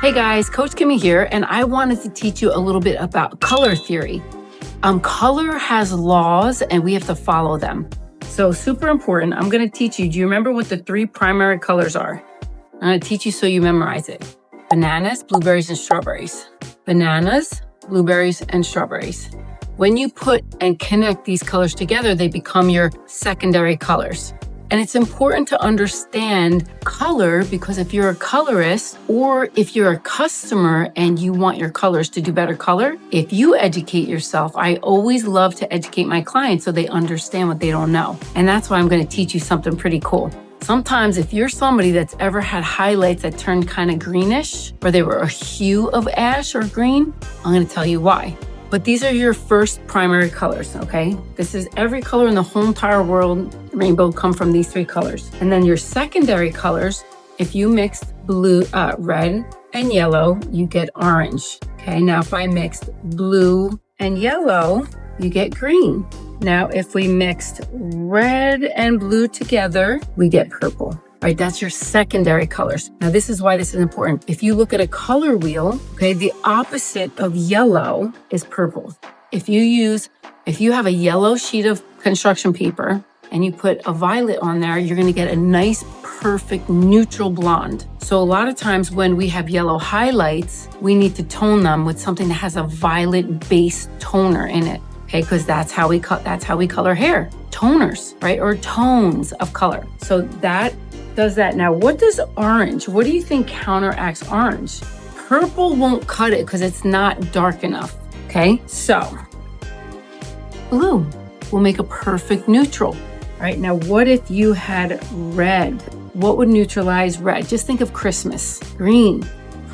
Hey guys, Coach Kimmy here, and I wanted to teach you a little bit about color theory. Color has laws and we have to follow them. So super important. I'm going to teach you. Do you remember what the 3 primary colors are? I'm going to teach you so you memorize it. Bananas, blueberries, and strawberries. Bananas, blueberries, and strawberries. When you put and connect these colors together, they become your secondary colors. And it's important to understand color because if you're a colorist or if you're a customer and you want your colors to do better color, if you educate yourself, I always love to educate my clients so they understand what they don't know. And that's why I'm going to teach you something pretty cool. Sometimes if you're somebody that's ever had highlights that turned kind of greenish or they were a hue of ash or green, I'm going to tell you why. But these are your first primary colors, okay? This is every color in the whole entire world, rainbow, come from these 3 colors. And then your secondary colors, if you mixed red and yellow, you get orange, okay? Now, if I mixed blue and yellow, you get green. Now, if we mixed red and blue together, we get purple. Right, that's your secondary colors. Now, this is why this is important. If you look at a color wheel, okay, the opposite of yellow is purple. If you have a yellow sheet of construction paper and you put a violet on there, you're gonna get a nice, perfect, neutral blonde. So a lot of times when we have yellow highlights, we need to tone them with something that has a violet base toner in it. Okay, because that's how we color hair. Toners, right? Or tones of color. So that does that. Now, what does orange? What do you think counteracts orange? Purple won't cut it because it's not dark enough. Okay, so blue will make a perfect neutral. All right, now what if you had red? What would neutralize red? Just think of Christmas. Green,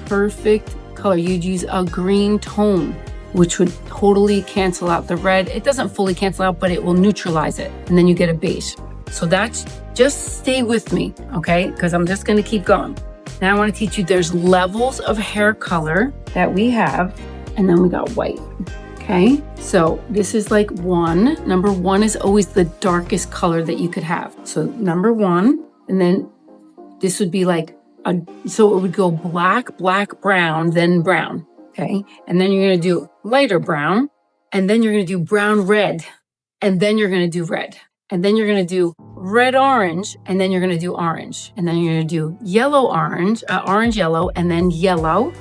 perfect color. You'd use a green tone, which would totally cancel out the red. It doesn't fully cancel out, but it will neutralize it. And then you get a beige. So that's, just stay with me, okay? Because I'm just gonna keep going. Now I wanna teach you there's levels of hair color that we have, and then we got white, okay? So this is like 1. Number 1 is always the darkest color that you could have. So number 1, and then this would be like, so it would go black, black, brown, then brown. Okay, and then you're gonna do lighter brown, and then you're gonna do brown red, and then you're gonna do red, and then you're gonna do red orange, and then you're gonna do orange, and then you're gonna do yellow orange, orange yellow, and then yellow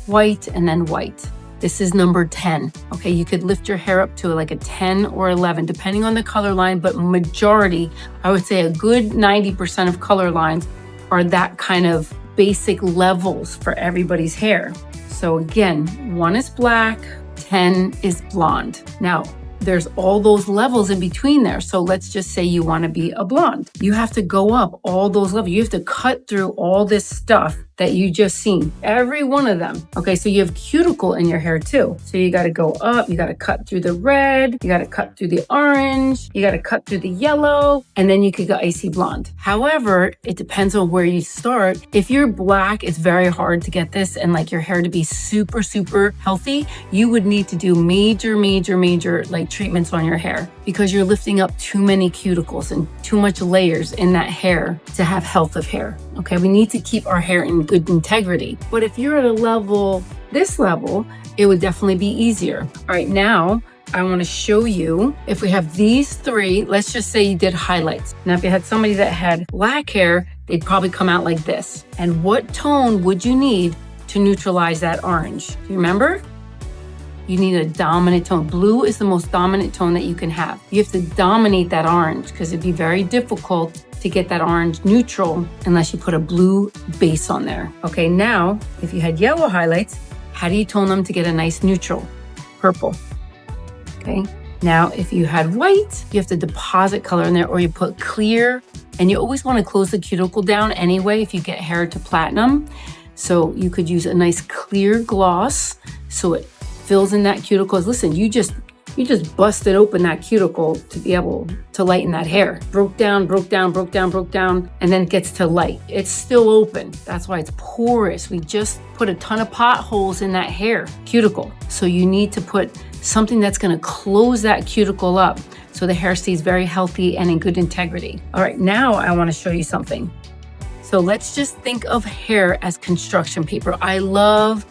white, and then white. This is number 10. Okay, you could lift your hair up to like a 10 or 11, depending on the color line, but majority, I would say a good 90% of color lines are that kind of basic levels for everybody's hair. So again, 1 is black, 10 is blonde. Now, there's all those levels in between there. So let's just say you want to be a blonde. You have to go up all those levels. You have to cut through all this stuff that you just seen, every one of them. Okay, so you have cuticle in your hair too. So you got to go up, you got to cut through the red, you got to cut through the orange, you got to cut through the yellow, and then you could go icy blonde. However, it depends on where you start. If you're black, it's very hard to get this and like your hair to be super, super healthy. You would need to do major like treatments on your hair because you're lifting up too many cuticles and too much layers in that hair to have health of hair. Okay, we need to keep our hair in good integrity. But if you're at a level, this level, it would definitely be easier. All right, now I want to show you if we have these 3, let's just say you did highlights. Now, if you had somebody that had black hair, they'd probably come out like this. And what tone would you need to neutralize that orange? Do you remember? You need a dominant tone. Blue is the most dominant tone that you can have. You have to dominate that orange because it'd be very difficult to get that orange neutral unless you put a blue base on there. Okay, now, if you had yellow highlights, how do you tone them to get a nice neutral? Purple, okay? Now, if you had white, you have to deposit color in there or you put clear, and you always wanna close the cuticle down anyway if you get hair to platinum. So you could use a nice clear gloss so it fills in that cuticle. Listen, you just busted open that cuticle to be able to lighten that hair. Broke down, and then it gets to light. It's still open. That's why it's porous. We just put a ton of potholes in that hair cuticle. So you need to put something that's gonna close that cuticle up so the hair stays very healthy and in good integrity. All right, now I wanna show you something. So let's just think of hair as construction paper. I love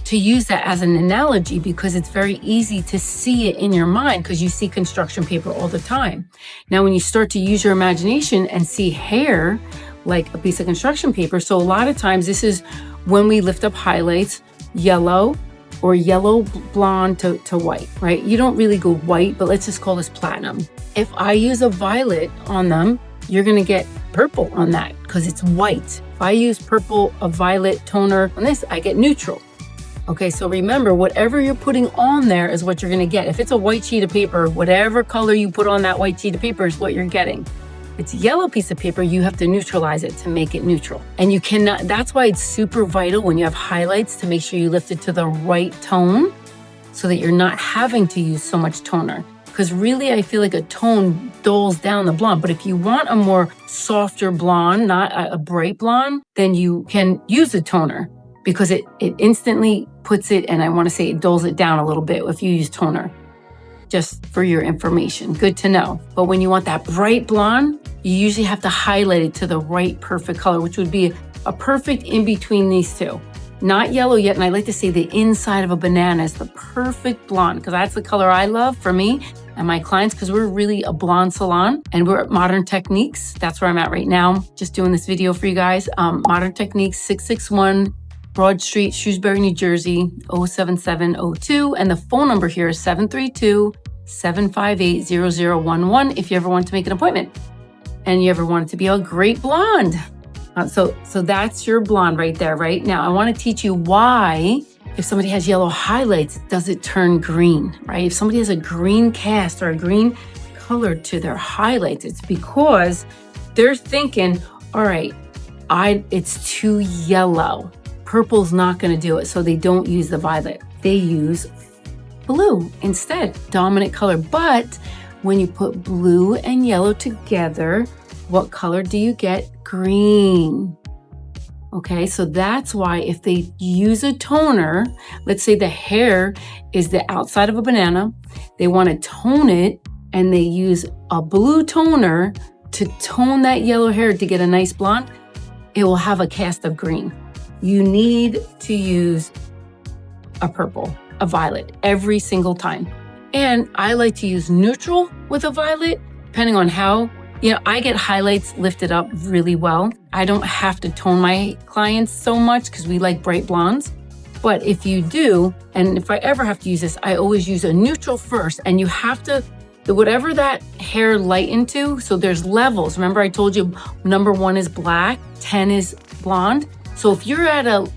to use that as an analogy because it's very easy to see it in your mind because you see construction paper all the time. Now, when you start to use your imagination and see hair like a piece of construction paper, so a lot of times this is when we lift up highlights, yellow or yellow blonde to white, right? You don't really go white, but let's just call this platinum. If I use a violet on them, you're gonna get purple on that because it's white. If I use purple, a violet toner on this, I get neutral. Okay, so remember, whatever you're putting on there is what you're gonna get. If it's a white sheet of paper, whatever color you put on that white sheet of paper is what you're getting. If it's a yellow piece of paper, you have to neutralize it to make it neutral. And you cannot, that's why it's super vital when you have highlights to make sure you lift it to the right tone so that you're not having to use so much toner. Because really, I feel like a tone dulls down the blonde. But if you want a more softer blonde, not a bright blonde, then you can use a toner because it instantly puts it, and I want to say it dulls it down a little bit if you use toner, just for your information. Good to know. But when you want that bright blonde, you usually have to highlight it to the right perfect color, which would be a perfect in between these two. Not yellow yet, and I like to say the inside of a banana is the perfect blonde because that's the color I love for me and my clients because we're really a blonde salon and we're at Modern Techniques. That's where I'm at right now. Just doing this video for you guys. Modern Techniques, 661 Broad Street, Shrewsbury, New Jersey, 07702. And the phone number here is 732-758-0011 if you ever want to make an appointment and you ever want it to be a great blonde. So that's your blonde right there, right? Now, I want to teach you why, if somebody has yellow highlights, does it turn green, right? If somebody has a green cast or a green color to their highlights, it's because they're thinking, all right, it's too yellow. Purple's not going to do it, so they don't use the violet. They use blue instead, dominant color. But when you put blue and yellow together, what color do you get? Green. Okay, so that's why if they use a toner, let's say the hair is the outside of a banana, they want to tone it and they use a blue toner to tone that yellow hair to get a nice blonde, it will have a cast of green. You need to use a purple, a violet every single time. And I like to use neutral with a violet, depending on how, I get highlights lifted up really well. I don't have to tone my clients so much because we like bright blondes. But if you do, and if I ever have to use this, I always use a neutral first. And you have to, whatever that hair lighten to, so there's levels. Remember I told you number 1 is black, 10 is blonde. So if you're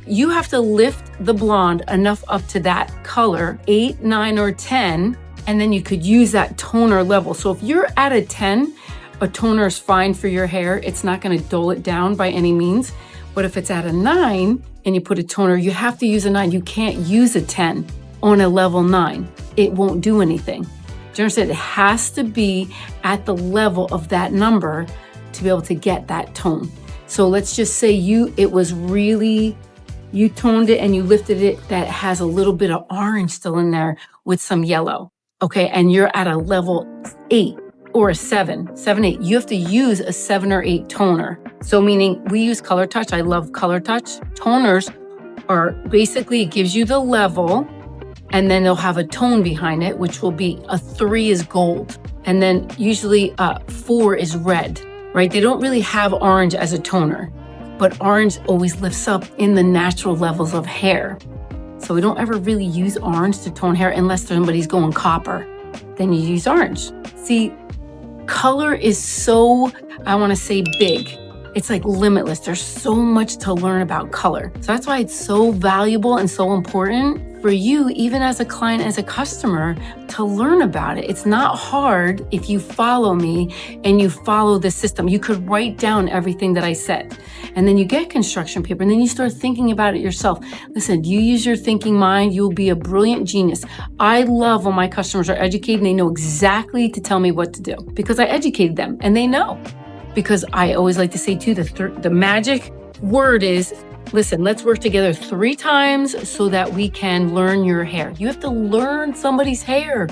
you have to lift the blonde enough up to that color, 8, 9, or 10, and then you could use that toner level. So if you're at a 10, a toner is fine for your hair. It's not going to dull it down by any means. But if it's at a 9 and you put a toner, you have to use a 9. You can't use a 10 on a level 9. It won't do anything. Do you understand? It has to be at the level of that number to be able to get that tone. So let's just say you toned it and you lifted it that has a little bit of orange still in there with some yellow. Okay, and you're at a level 8 or a 7, 8. You have to use a 7 or 8 toner. So meaning we use Color Touch. I love Color Touch. Toners are basically, it gives you the level and then they'll have a tone behind it, which will be a 3 is gold. And then usually 4 is red. Right? They don't really have orange as a toner, but orange always lifts up in the natural levels of hair. So we don't ever really use orange to tone hair unless somebody's going copper. Then you use orange. See, color is so, I want to say big. It's like limitless. There's so much to learn about color. So that's why it's so valuable and so important for you, even as a client, as a customer, to learn about it. It's not hard if you follow me and you follow the system. You could write down everything that I said. And then you get construction paper and then you start thinking about it yourself. Listen, you use your thinking mind, you'll be a brilliant genius. I love when my customers are educated and they know exactly to tell me what to do because I educated them and they know. Because I always like to say too, the magic word is, listen, let's work together 3 times so that we can learn your hair. You have to learn somebody's hair.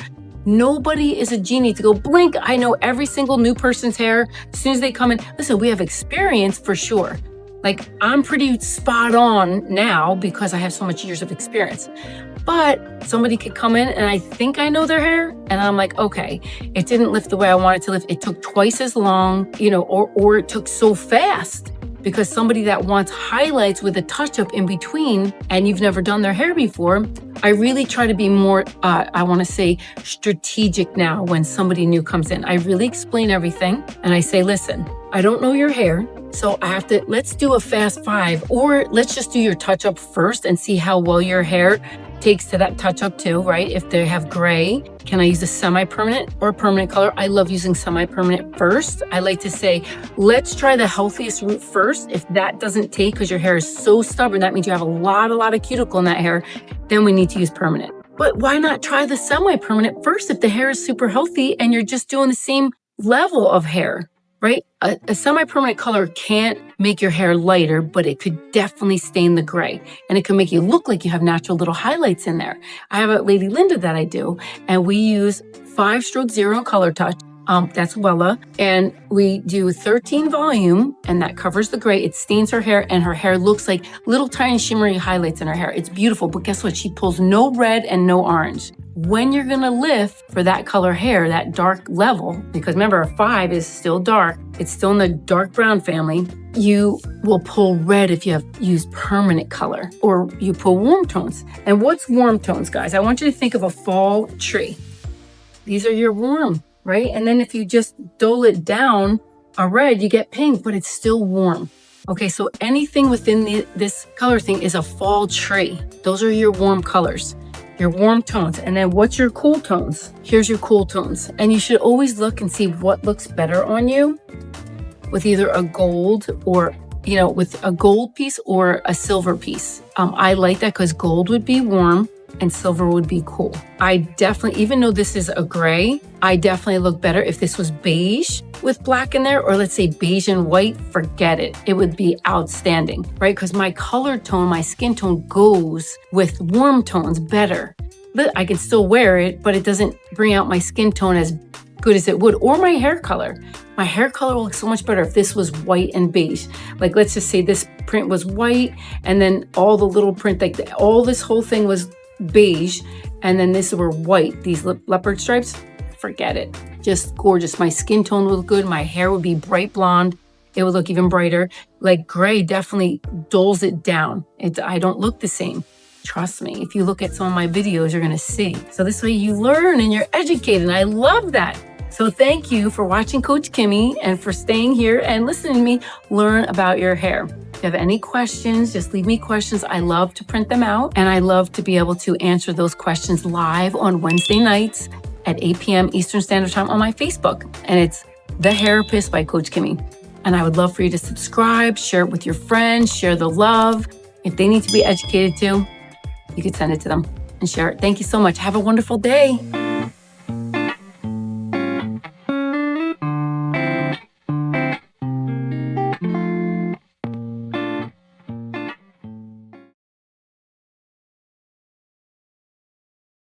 Nobody is a genie to go blink. I know every single new person's hair as soon as they come in. Listen, we have experience for sure. Like, I'm pretty spot on now because I have so much years of experience. But somebody could come in and I think I know their hair. And I'm like, okay, it didn't lift the way I wanted to lift. It took twice as long, or it took so fast. Because somebody that wants highlights with a touch-up in between and you've never done their hair before, I really try to be more, I want to say, strategic now when somebody new comes in. I really explain everything and I say, listen, I don't know your hair, so let's do a fast 5, or let's just do your touch-up first and see how well your hair takes to that touch-up too, right? If they have gray, can I use a semi-permanent or permanent color? I love using semi-permanent first. I like to say, let's try the healthiest route first. If that doesn't take, because your hair is so stubborn, that means you have a lot of cuticle in that hair, then we need to use permanent. But why not try the semi-permanent first if the hair is super healthy and you're just doing the same level of hair, right? A semi-permanent color can't make your hair lighter, but it could definitely stain the gray. And it can make you look like you have natural little highlights in there. I have a Lady Linda that I do, and we use 5-stroke 0 color touch. That's Wella. And we do 13 volume, and that covers the gray. It stains her hair, and her hair looks like little tiny shimmery highlights in her hair. It's beautiful, but guess what? She pulls no red and no orange. When you're gonna lift for that color hair, that dark level, because remember, a 5 is still dark, it's still in the dark brown family, you will pull red if you have used permanent color, or you pull warm tones. And what's warm tones, guys? I want you to think of a fall tree. These are your warm, right? And then if you just dull it down a red, you get pink, but it's still warm. Okay, so anything within this color thing is a fall tree. Those are your warm colors, your warm tones. And then what's your cool tones? Here's your cool tones. And you should always look and see what looks better on you with either a gold or, with a gold piece or a silver piece. I like that because gold would be warm and silver would be cool. I definitely, even though this is a gray, I definitely look better if this was beige with black in there, or let's say beige and white, forget it. It would be outstanding, right? Because my color tone, my skin tone goes with warm tones better. But I can still wear it, but it doesn't bring out my skin tone as good as it would, or my hair color. My hair color will look so much better if this was white and beige. Like, let's just say this print was white, and then all the little print, all this whole thing was beige, and then this were white, these leopard stripes, forget it. Just gorgeous. My skin tone would look good. My hair would be bright blonde. It would look even brighter. Like, gray definitely dulls it down. I don't look the same. Trust me. If you look at some of my videos, you're going to see. So this way you learn and you're educated. And I love that. So thank you for watching Coach Kimmy and for staying here and listening to me learn about your hair. If you have any questions, just leave me questions. I love to print them out, and I love to be able to answer those questions live on Wednesday nights at 8 p.m. Eastern Standard Time on my Facebook. And it's The Hairapist by Coach Kimmy. And I would love for you to subscribe, share it with your friends, share the love. If they need to be educated too, you could send it to them and share it. Thank you so much. Have a wonderful day.